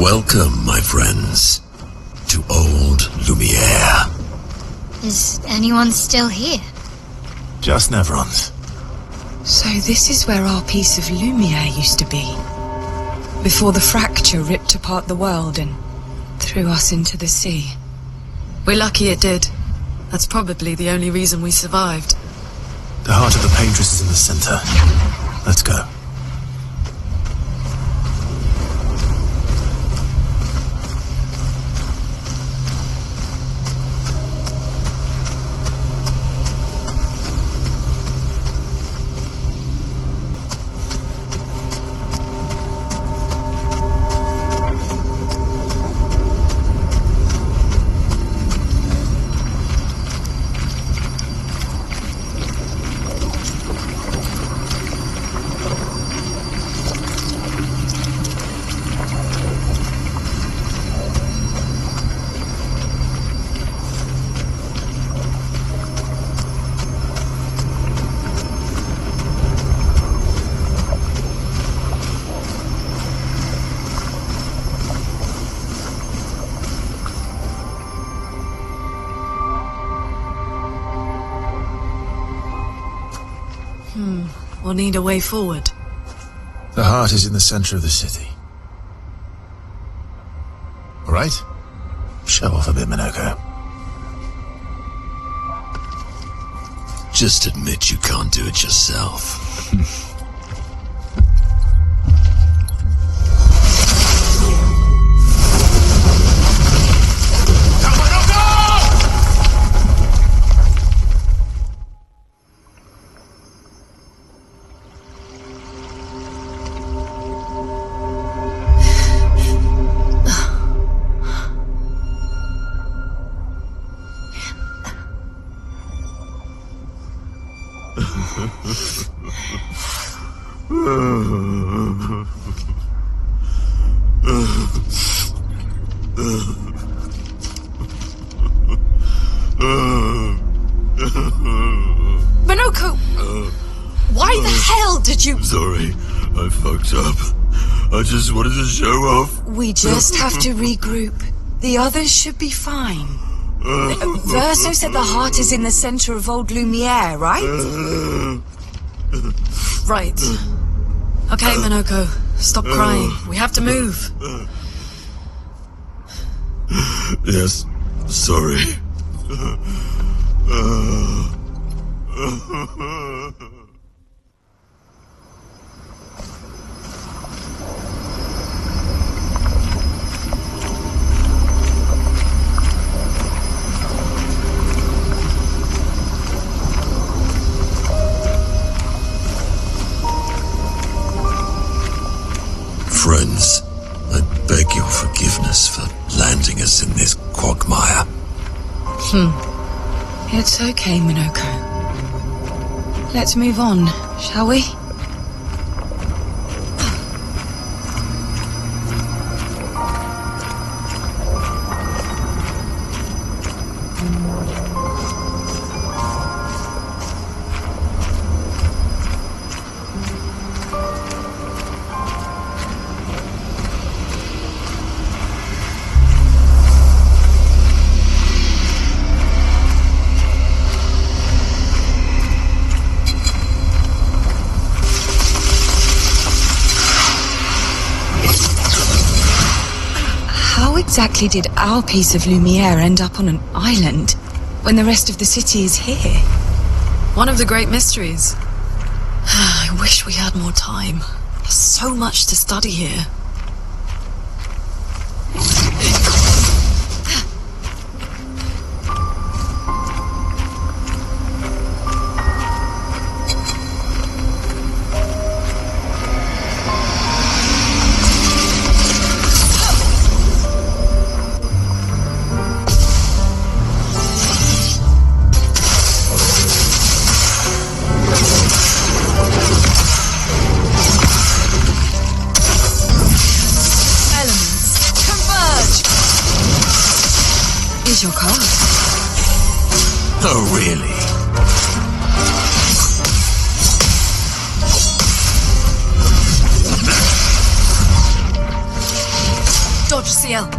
Welcome, my friends, to Old Lumiere. Is anyone still here? Just Nevrons. So this is where our piece of Lumiere used to be. Before the fracture ripped apart the world and threw us into the sea. We're lucky it did. That's probably the only reason we survived. The heart of the Paintress is in the center. Let's go. We'll need a way forward. The heart is in the center of the city. All right? Show off a bit, Minoko. Just admit you can't do it yourself. Minoko! Why the hell did you... Sorry, I fucked up. I just wanted to show off. We just have to regroup. The others should be fine. Verso said the heart is in the center of Old Lumiere, right? Right. Okay, Minoko. Stop crying. We have to move. Yes, sorry. Friends, I beg your forgiveness for landing us in this quagmire. It's okay, Minoko. Let's move on, shall we? How exactly did our piece of Lumiere end up on an island when the rest of the city is here? One of the great mysteries. I wish we had more time. There's so much to study here. Here's your card. Oh, really? dislodge, CL.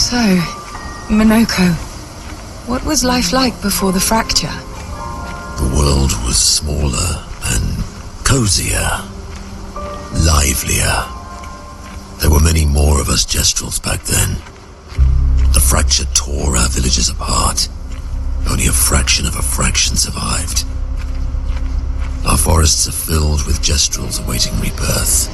So, Minoko, what was life like before the fracture? The world was smaller and cozier, livelier. There were many more of us Gestrels back then. The fracture tore our villages apart. Only a fraction of a fraction survived. Our forests are filled with Gestrels awaiting rebirth.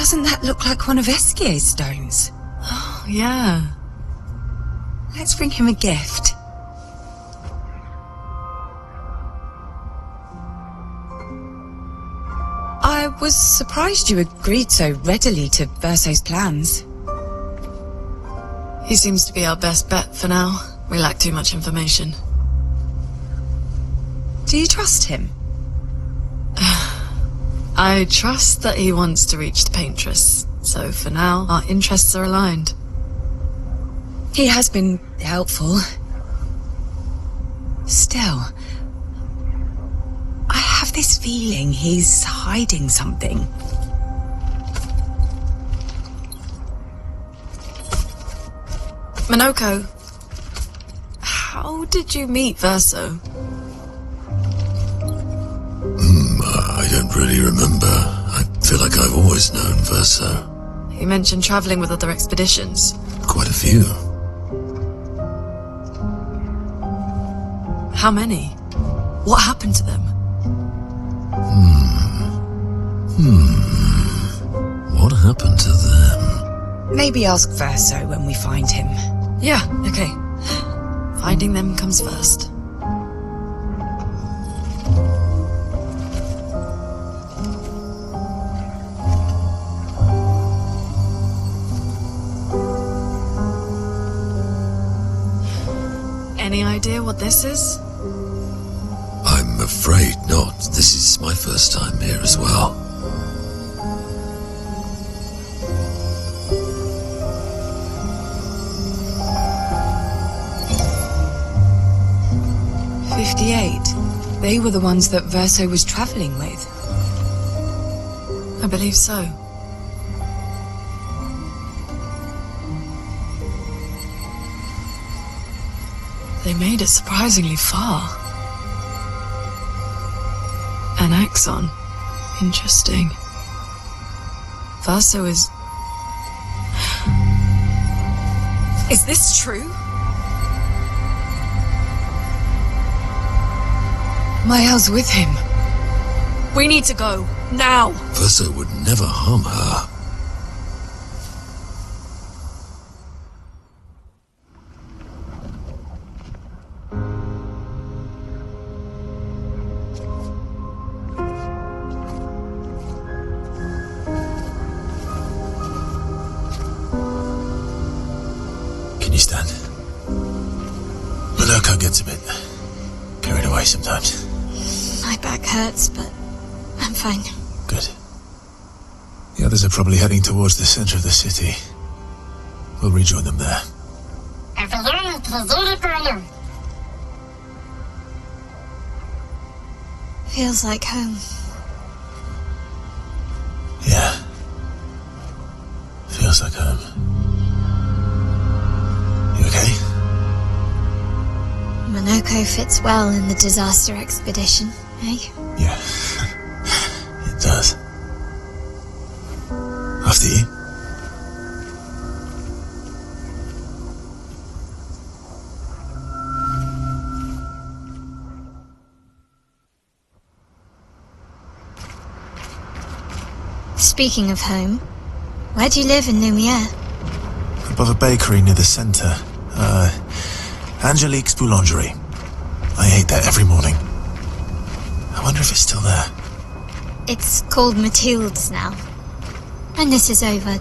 Doesn't that look like one of Eskier's stones? Oh, yeah. Let's bring him a gift. I was surprised you agreed so readily to Verso's plans. He seems to be our best bet for now. We lack too much information. Do you trust him? I trust that he wants to reach the Paintress, so for now, our interests are aligned. He has been helpful. Still, I have this feeling he's hiding something. Minoko, how did you meet Verso? I don't really remember. I feel like I've always known Verso. He mentioned traveling with other expeditions. Quite a few. How many? What happened to them? What happened to them? Maybe ask Verso when we find him. Yeah, okay. Finding them comes first. Any idea what this is? I'm afraid not. This is my first time here as well. They were the ones that Verso was traveling with. I believe so. They made it surprisingly far. An axon. Interesting. Verso is... Is this true? Mael's with him. We need to go. Now! Verso would never harm her. Can you stand? Minoko gets a bit carried away sometimes. My back hurts, but I'm fine. Good. The others are probably heading towards the center of the city. We'll rejoin them there. Feels like home. Yeah. Feels like home. You okay? Minoko fits well in the disaster expedition, eh? Yeah. It does. After you. Speaking of home, where do you live in Lumiere? Above a bakery near the center. Angelique's Boulangerie. I ate there every morning. I wonder if it's still there. It's called Mathilde's now. When this is over,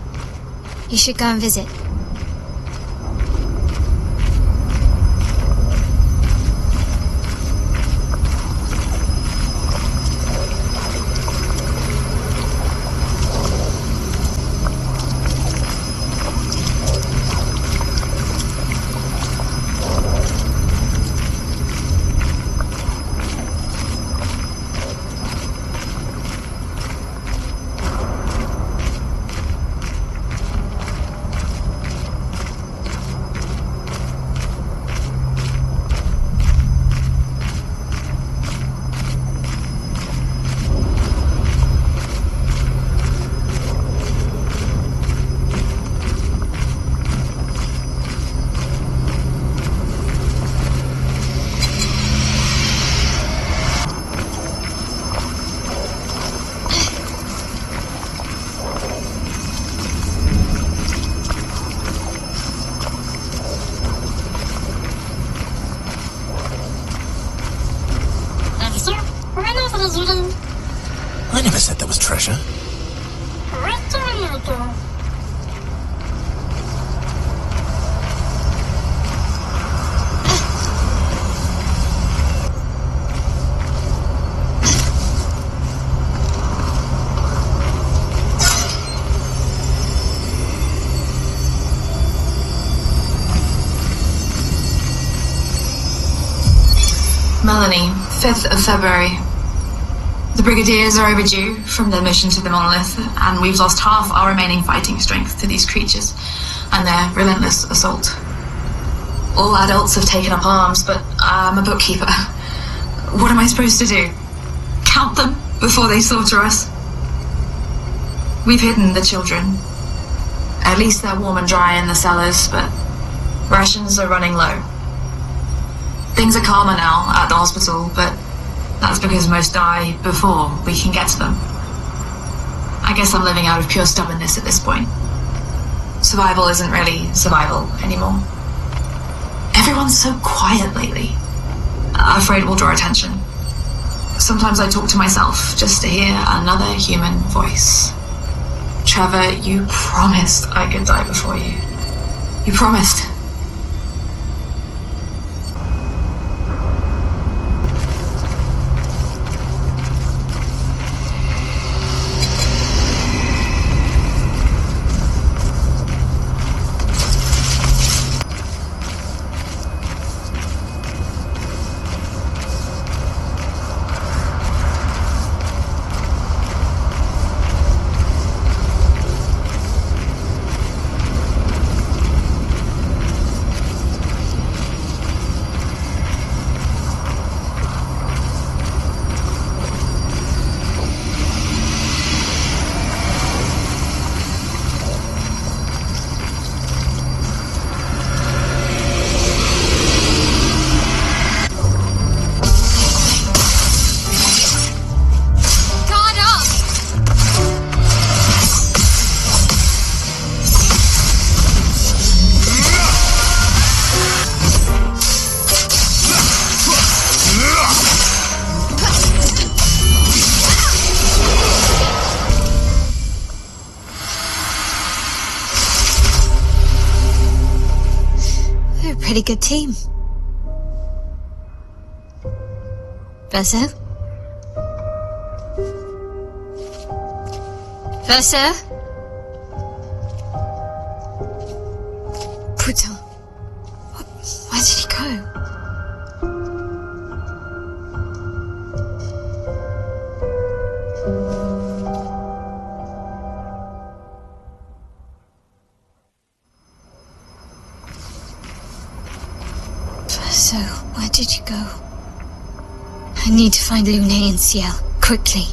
you should go and visit. Melanie, 5th of February. The Brigadiers are overdue from their mission to the monolith, and we've lost half our remaining fighting strength to these creatures and their relentless assault. All adults have taken up arms, but I'm a bookkeeper. What am I supposed to do? Count them before they slaughter us? We've hidden the children. At least they're warm and dry in the cellars, but rations are running low. Things are calmer now at the hospital, but that's because most die before we can get to them. I guess I'm living out of pure stubbornness at this point. Survival isn't really survival anymore. Everyone's so quiet lately. I'm afraid we'll draw attention. Sometimes I talk to myself just to hear another human voice. Trevor, you promised I could die before you. You promised. Pretty good team. Verso? Verso? Putain. Where did he go? So, where did you go? I need to find Lune and Ciel, quickly.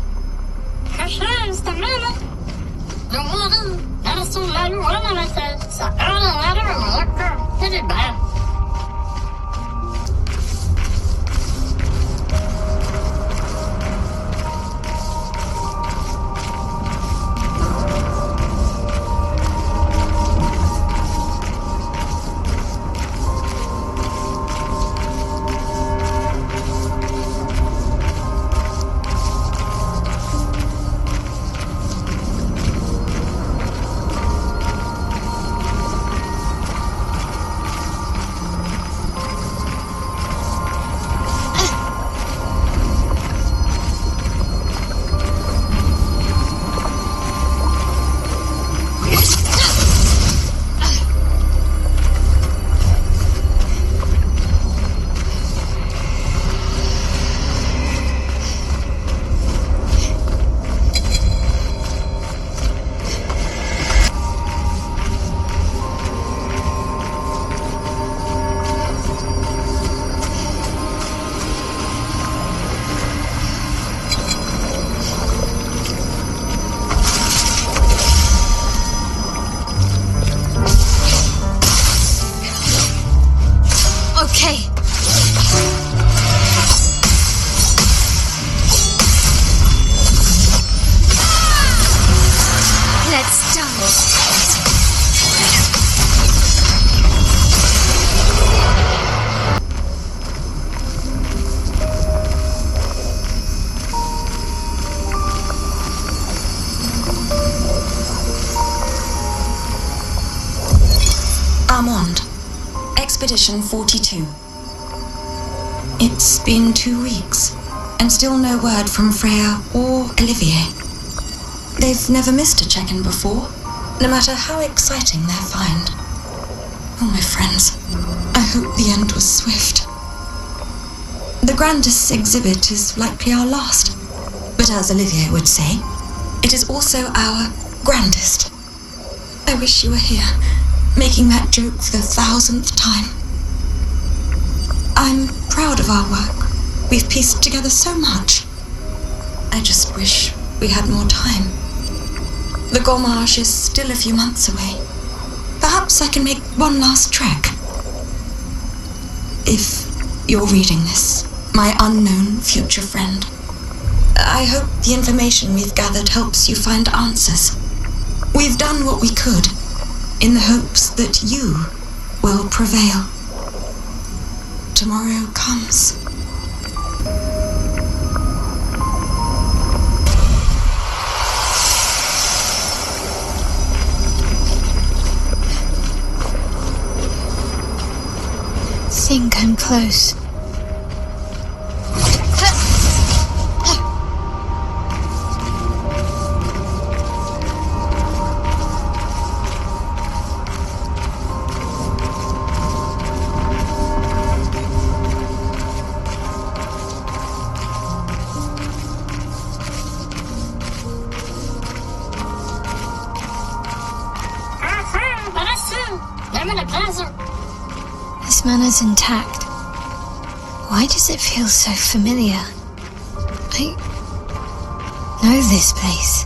Armand, Expedition 42. It's been 2 weeks, and still no word from Freya or Olivier. They've never missed a check-in before, no matter how exciting their find. Oh, my friends, I hope the end was swift. The grandest exhibit is likely our last. But as Olivier would say, it is also our grandest. I wish you were here, making that joke for the 1,000th time. I'm proud of our work. We've pieced together so much. I just wish we had more time. The Gommage is still a few months away. Perhaps I can make one last trek. If you're reading this, my unknown future friend, I hope the information we've gathered helps you find answers. We've done what we could, in the hopes that you will prevail. Tomorrow comes. Think I'm close. This manner's intact. Why does it feel so familiar? I know this place.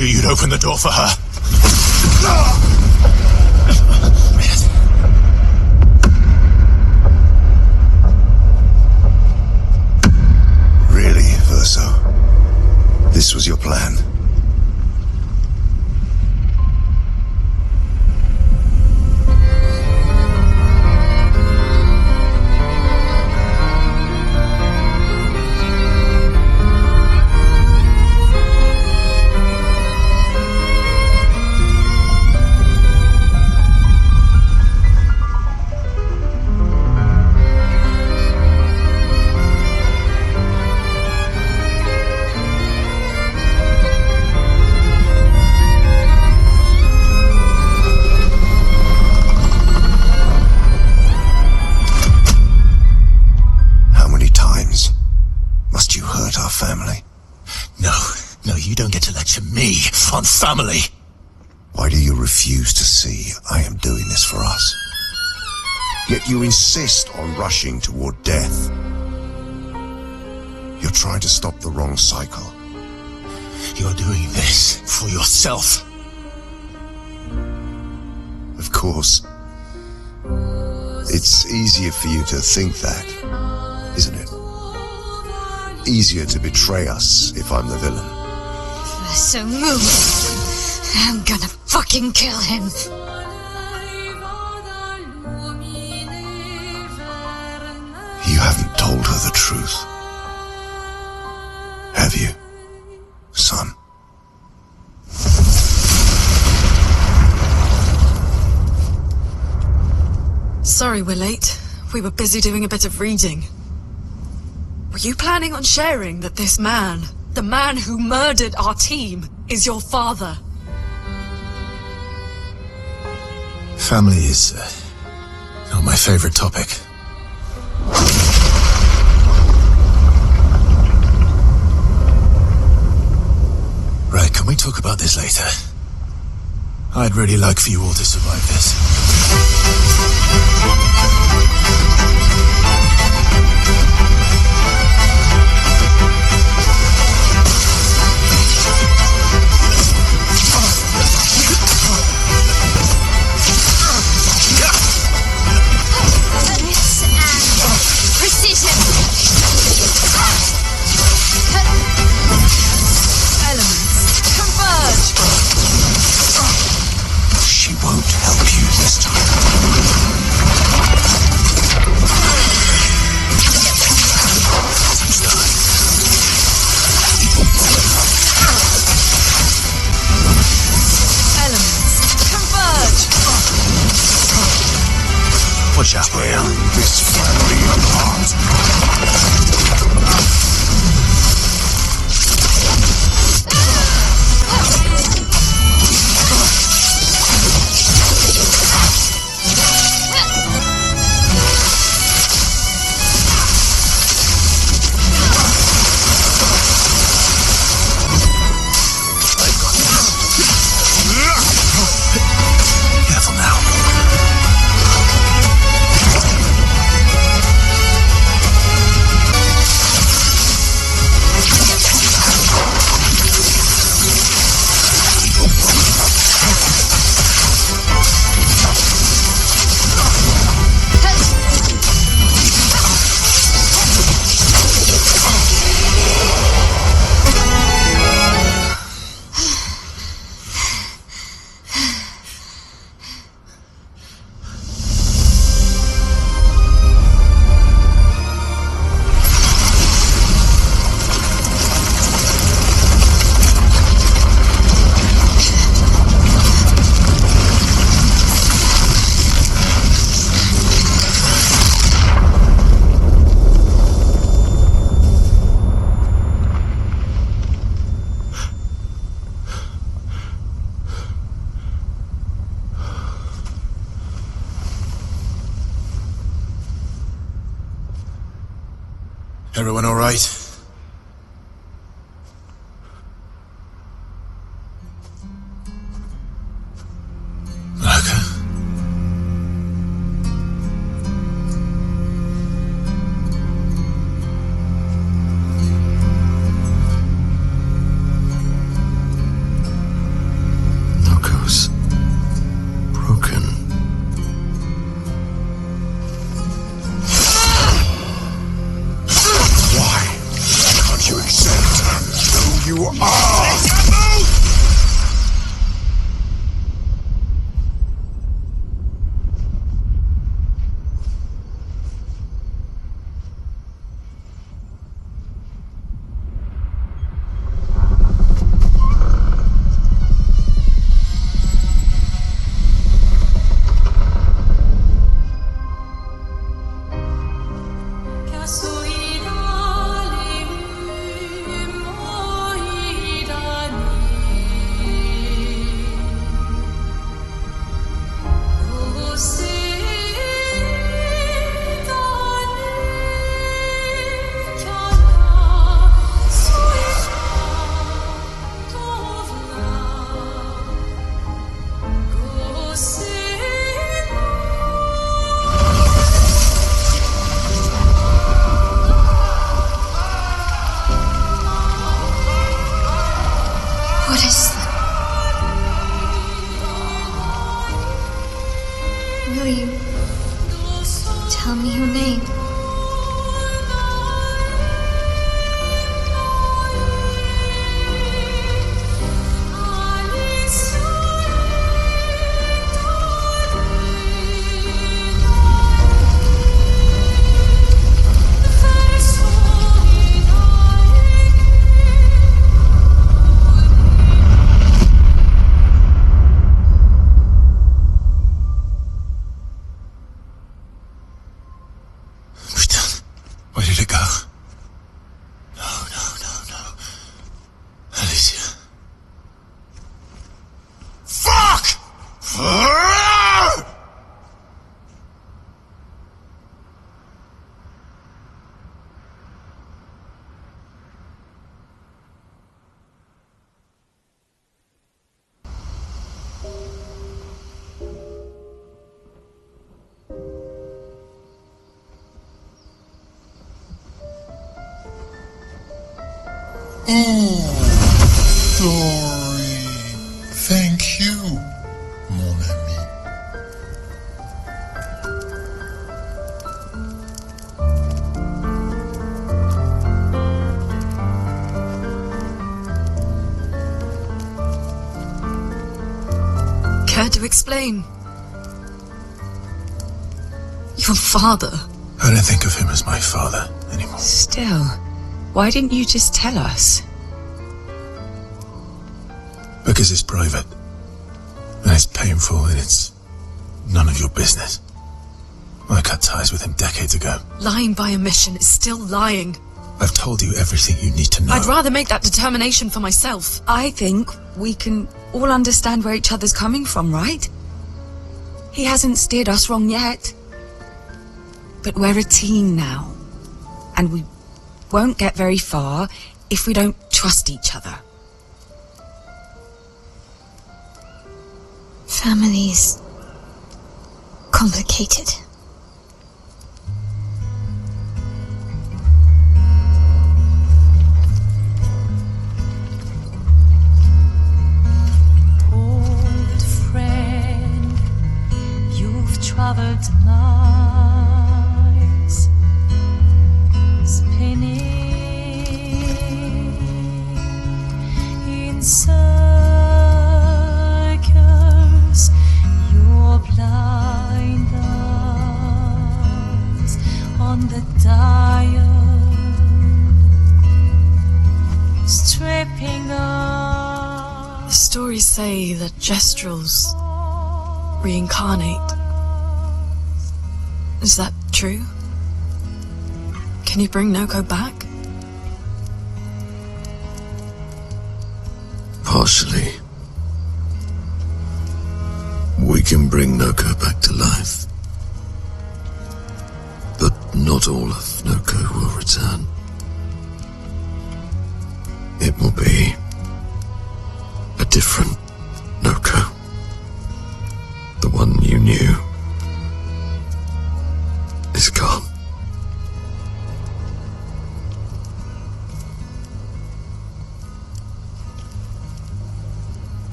You'd open the door for her. Really, Verso? This was your plan? On family. Why do you refuse to see I am doing this for us? Yet you insist on rushing toward death. You're trying to stop the wrong cycle. You're doing this for yourself. Of course. It's easier for you to think that, isn't it? Easier to betray us if I'm the villain. So move. I'm gonna fucking kill him. You haven't told her the truth. Have you, son? Sorry we're late. We were busy doing a bit of reading. Were you planning on sharing that this man, the man who murdered our team, is your father? Family is not my favorite topic. Right, can we talk about this later? I'd really like for you all to survive this. She won't help you this time. Watch out, Tearing this family apart. Careful now. Everyone all right? Malaka? Knuckles. Broken. You accept who you are. What is that? Will you tell me your name? Where did it go? No. Alicia. Fuck! Sorry. Thank you, mon ami. Care to explain? Your father? I don't think of him as my father anymore. Still, why didn't you just tell us? Because it's private. And it's painful and it's none of your business. I cut ties with him decades ago. Lying by omission is still lying. I've told you everything you need to know. I'd rather make that determination for myself. I think we can all understand where each other's coming from, right? He hasn't steered us wrong yet. But we're a team now. And we won't get very far if we don't trust each other. Family's complicated. Old friend, you've traveled miles, spinning in circles, your blind eyes on the dial, stripping off. The stories say that Gestrels reincarnate. Is that true? Can you bring Noko back? Partially. We can bring Noko back to life. But not all of Noko will return. It will be a different Noko. The one you knew is gone.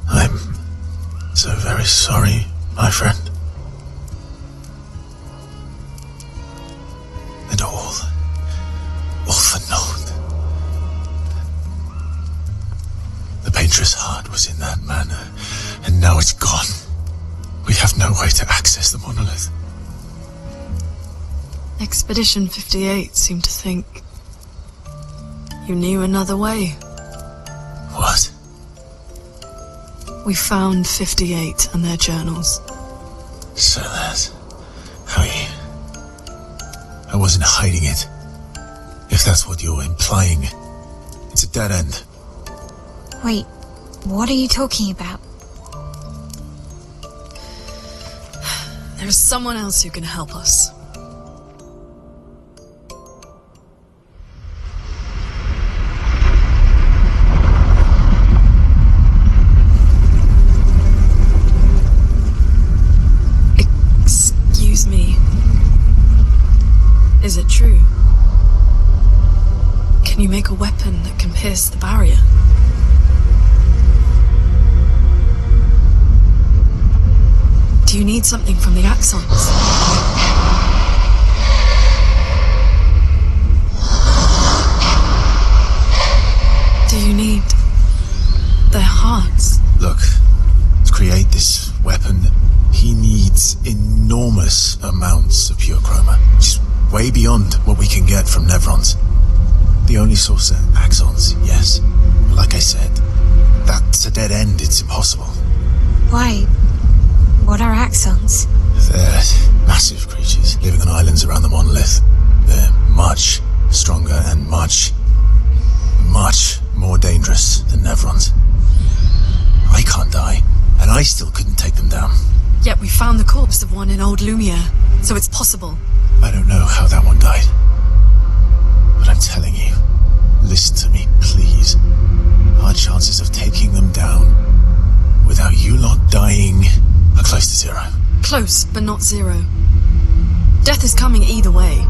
I'm so very sorry, my friend. And all for naught. The painter's heart was in that manor, and now it's gone. We have no way to access the monolith. Expedition 58 seemed to think you knew another way. What? We found 58 and their journals. So that's how you... I wasn't hiding it. If that's what you're implying, it's a dead end. Wait, what are you talking about? There is someone else who can help us. Excuse me. Is it true? Can you make a weapon that can pierce the barrier? Do you need something from the Axons? Do you need their hearts? Look, to create this weapon, he needs enormous amounts of pure chroma, which is way beyond what we can get from Nevrons. The only source are Axons, yes. Like I said, that's a dead end, it's impossible. Why? What are Axons? They're massive creatures living on islands around the monolith. They're much stronger and much more dangerous than Nevrons. I can't die, and I still couldn't take them down. Yet we found the corpse of one in Old Lumiere, so it's possible. I don't know how that one died. But I'm telling you, listen to me, please. Our chances of taking them down without you lot dying are close to zero. Close, but not zero. Death is coming either way.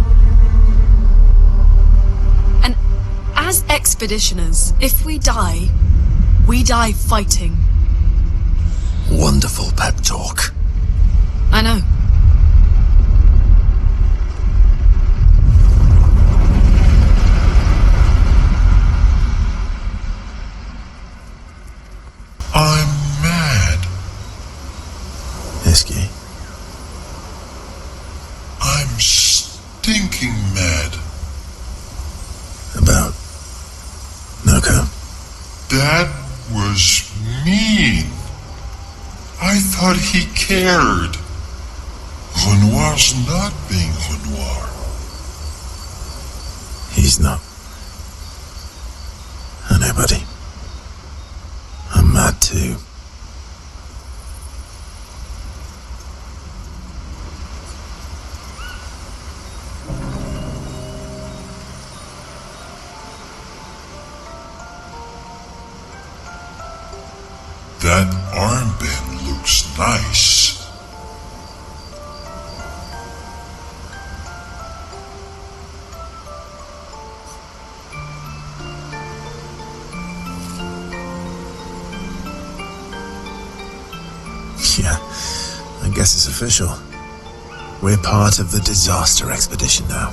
And as expeditioners, if we die fighting. Wonderful pep talk. I know. I'm mad. Isky. I'm stinking mad. About Noko? That was mean. I thought he cared. Renoir's not being Renoir. He's not. I know, buddy. I'm mad too. That armband looks nice. Yeah, I guess it's official. We're part of the disaster expedition now.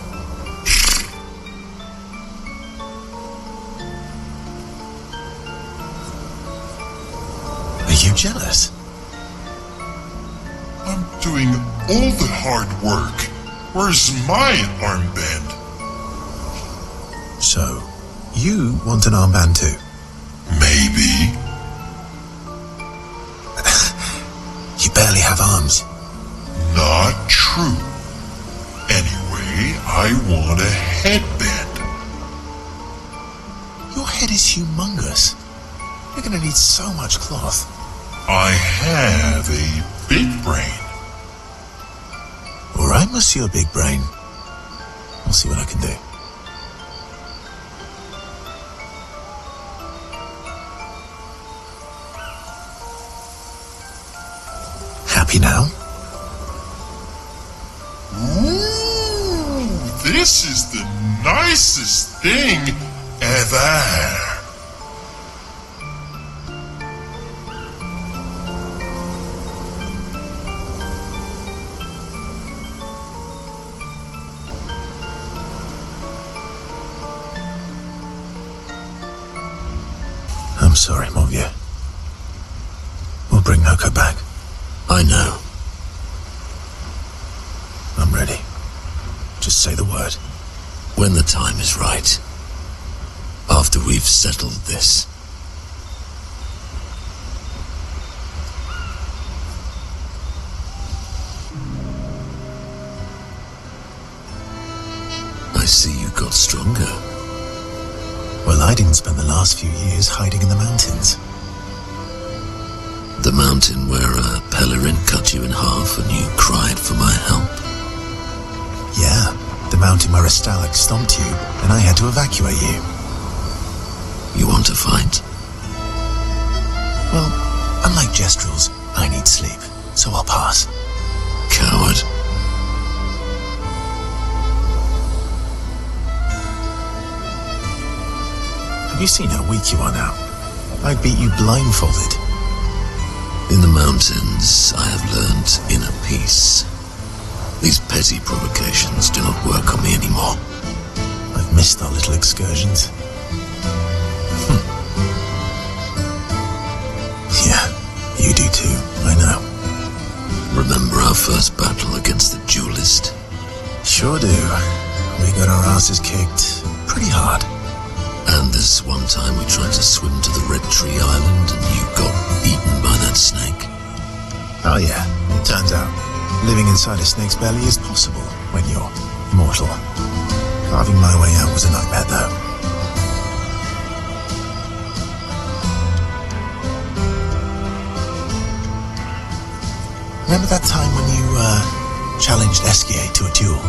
Are you jealous? I'm doing all the hard work. Where's my armband? So, you want an armband too? Maybe. You barely have arms. Not true. Anyway, I want a headband. Your head is humongous. You're gonna need so much cloth. I have a big brain. All right, Monsieur Big Brain. I'll see what I can do. Happy now? Ooh, this is the nicest thing ever. I'm sorry, mon vieux. We'll bring Noko back. I know. I'm ready. Just say the word. When the time is right. After we've settled this. I see you got stronger. Well, I didn't spend the last few years hiding in the mountains. The mountain where a Pellerin cut you in half and you cried for my help. Yeah, the mountain where a Stalak stomped you and I had to evacuate you. You want to fight? Well, unlike Gestrels, I need sleep, so I'll pass. Coward. Have you seen how weak you are now? I'd beat you blindfolded. In the mountains, I have learned inner peace. These petty provocations do not work on me anymore. I've missed our little excursions. Yeah, you do too, I know. Remember our first battle against the duelist? Sure do. We got our asses kicked pretty hard. And this one time we tried to swim to the Red Tree Island and you got eaten by that snake. Oh yeah, it turns out living inside a snake's belly is possible when you're mortal. Carving my way out was a nightmare though. Remember that time when you challenged Esquier to a duel?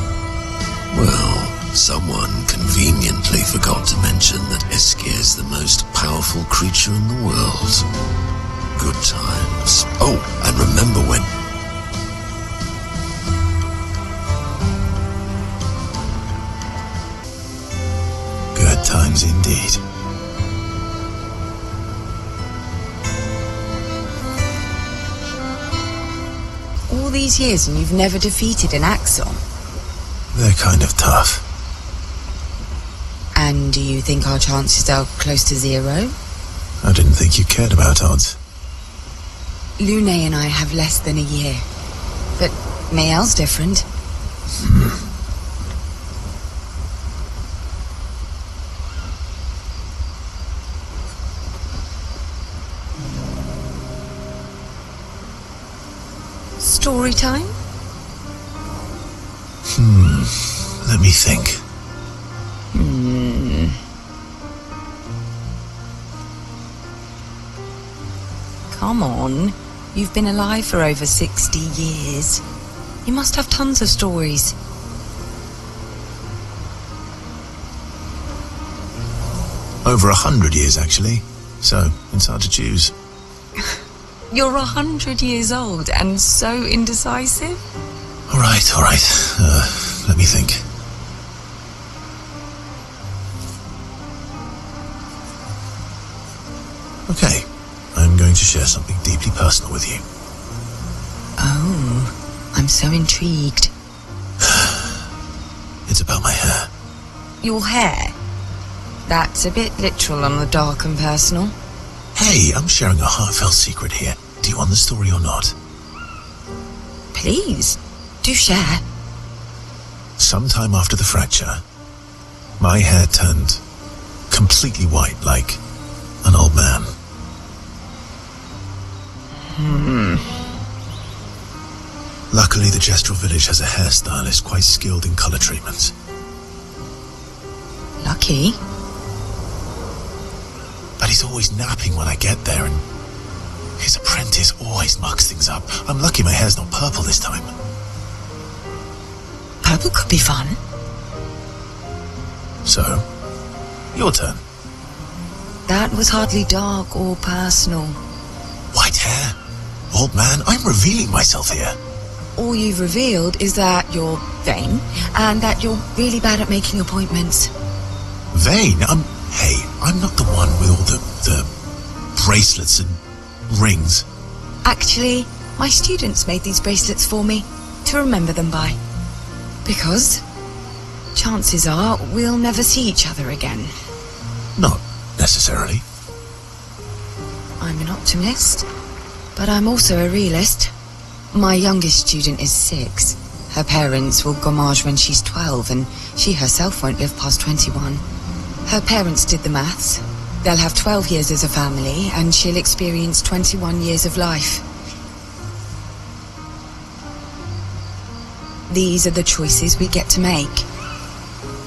Well, someone conveniently forgot to mention that Esquier is the most powerful creature in the world. Good times. Oh, and remember when... Good times indeed. All these years and you've never defeated an Axon? They're kind of tough. And do you think our chances are close to zero? I didn't think you cared about odds. Lune and I have less than a year. But Mayel's different. Story time? Let me think. Come on. You've been alive for over 60 years. You must have tons of stories. Over 100 years, actually. So, it's hard to choose. You're 100 years old and so indecisive? All right. Let me think. Okay, I'm going to share something deeply personal with you. Oh, I'm so intrigued. It's about my hair. Your hair? That's a bit literal on the dark and personal. Hey, I'm sharing a heartfelt secret here. Do you want the story or not? Please, do share. Sometime after the fracture, my hair turned completely white, like an old man. Luckily, the Gestural village has a hairstylist quite skilled in color treatments. Lucky? But he's always napping when I get there, and his apprentice always mucks things up. I'm lucky my hair's not purple this time. Purple could be fun. So, your turn. That was hardly dark or personal. White hair? Old man, I'm revealing myself here. All you've revealed is that you're vain, and that you're really bad at making appointments. Vain? Hey, I'm not the one with all the bracelets and rings. Actually, my students made these bracelets for me, to remember them by. Because chances are we'll never see each other again. Not necessarily. I'm an optimist, but I'm also a realist. My youngest student is 6. Her parents will gommage when she's 12, and she herself won't live past 21. Her parents did the maths. They'll have 12 years as a family, and she'll experience 21 years of life. These are the choices we get to make.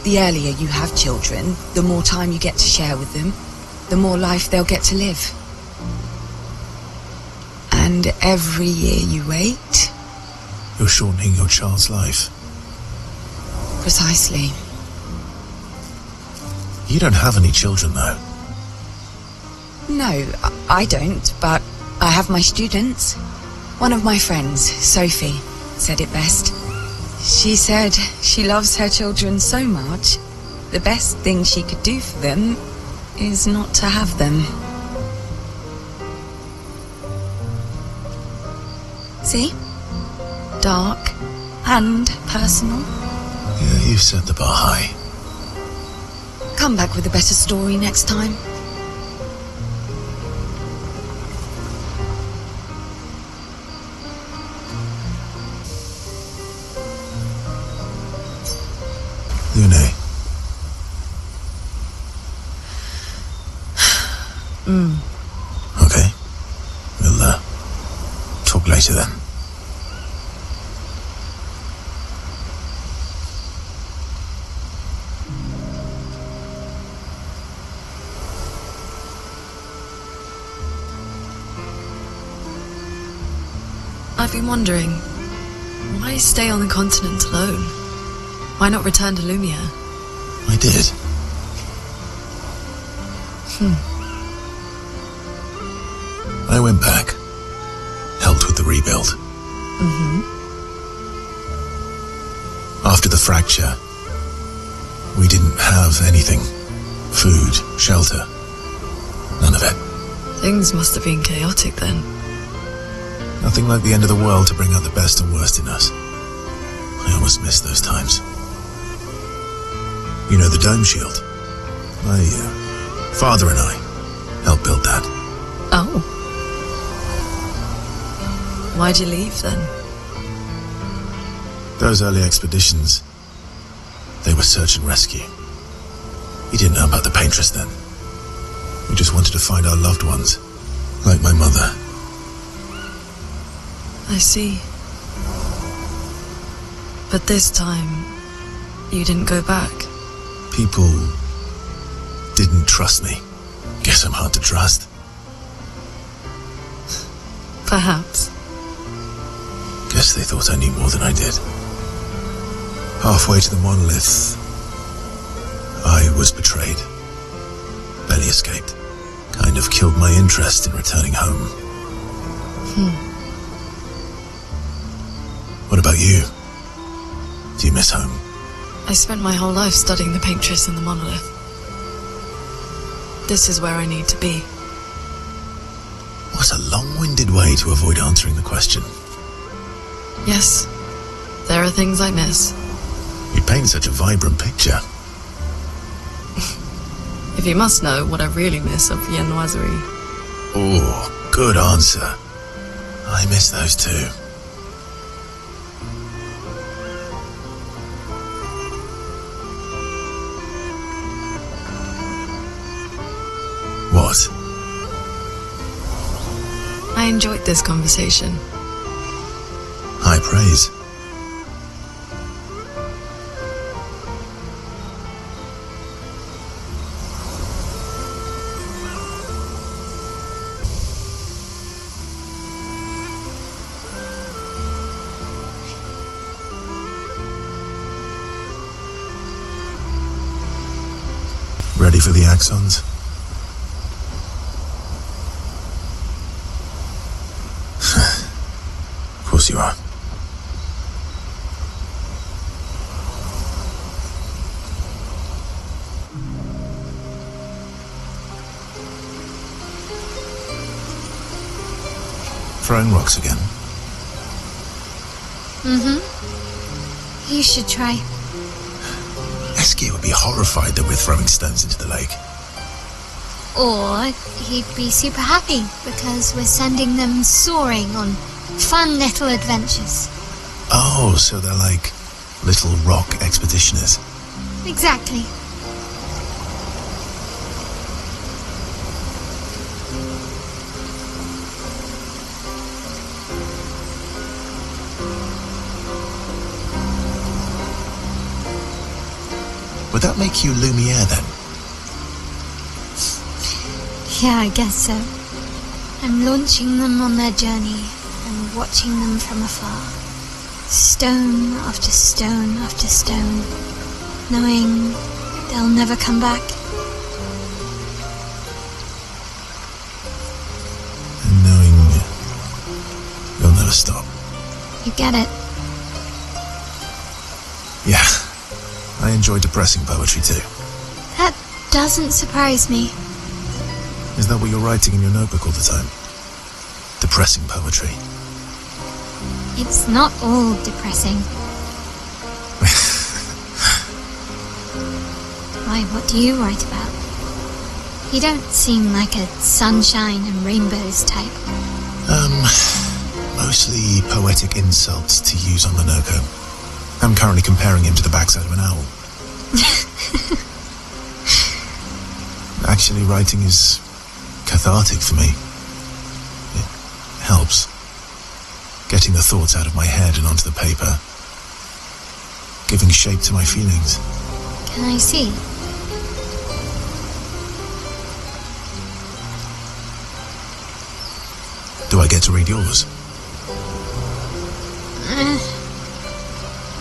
The earlier you have children, the more time you get to share with them, the more life they'll get to live. And every year you wait... You're shortening your child's life. Precisely. You don't have any children, though. No, I don't, but I have my students. One of my friends, Sophie, said it best. She said she loves her children so much, the best thing she could do for them is not to have them. See? Dark and personal. Yeah, you set the bar high. Come back with a better story next time. Lune. Okay. We'll talk later then. I've been wondering, why stay on the continent alone? Why not return to Lumia? I did. I went back. Helped with the rebuild. After the fracture, we didn't have anything. Food, shelter. None of it. Things must have been chaotic then. Nothing like the end of the world to bring out the best and worst in us. I almost miss those times. You know the dome shield? My father and I helped build that. Oh. Why'd you leave then? Those early expeditions, they were search and rescue. We didn't know about the paintress then. We just wanted to find our loved ones, like my mother. I see. But this time, you didn't go back. People didn't trust me. Guess I'm hard to trust. Perhaps. Guess they thought I knew more than I did. Halfway to the monolith, I was betrayed. Barely escaped. Kind of killed my interest in returning home. What about you? Do you miss home? I spent my whole life studying the paintress and the monolith. This is where I need to be. What a long-winded way to avoid answering the question. Yes, there are things I miss. You paint such a vibrant picture. If you must know what I really miss of viennoiserie. Oh, good answer. I miss those too. What? I enjoyed this conversation. High praise. Ready for the axons? Of course you are. Throwing rocks again? You should try. Eski would be horrified that we're throwing stones into the lake. Or he'd be super happy because we're sending them soaring on fun little adventures. Oh, so they're like little rock expeditioners. Exactly. Would that make you Lumiere then? Yeah, I guess so. I'm launching them on their journey and watching them from afar. Stone after stone after stone, knowing they'll never come back. And knowing you'll never stop. You get it? Yeah. I enjoy depressing poetry too. That doesn't surprise me. Is that what you're writing in your notebook all the time? Depressing poetry. It's not all depressing. Why, what do you write about? You don't seem like a sunshine and rainbows type. Mostly poetic insults to use on the no-go. I'm currently comparing him to the backside of an owl. Actually, writing is cathartic for me. It helps. Getting the thoughts out of my head and onto the paper. Giving shape to my feelings. Can I see? Do I get to read yours?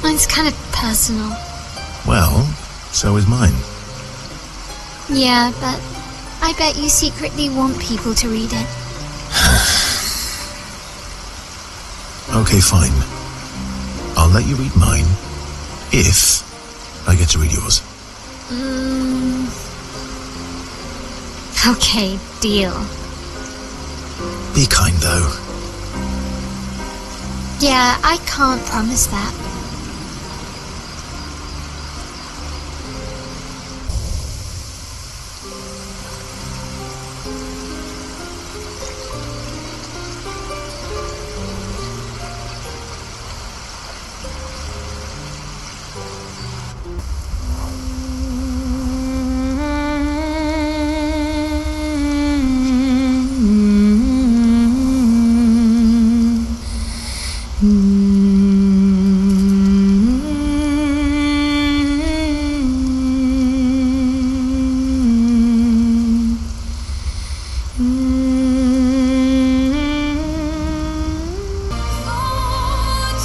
Mine's kind of personal. Well, so is mine. Yeah, but I bet you secretly want people to read it. Okay, fine. I'll let you read mine, if I get to read yours. Okay, deal. Be kind, though. Yeah, I can't promise that.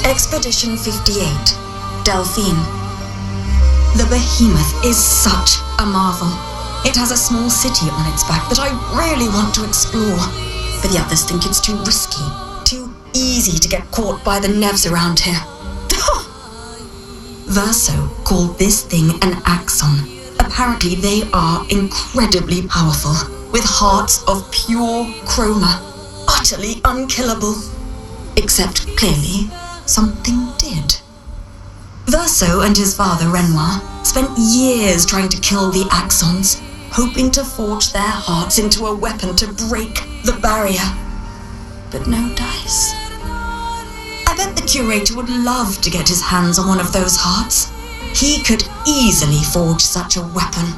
Expedition 58, Delphine. The behemoth is such a marvel. It has a small city on its back that I really want to explore, but the others think it's too risky, too easy to get caught by the nevs around here. Verso called this thing an axon. Apparently they are incredibly powerful, with hearts of pure chroma, utterly unkillable. Except, clearly, something did. Verso and his father, Renoir, spent years trying to kill the Axons, hoping to forge their hearts into a weapon to break the barrier. But no dice. I bet the curator would love to get his hands on one of those hearts. He could easily forge such a weapon.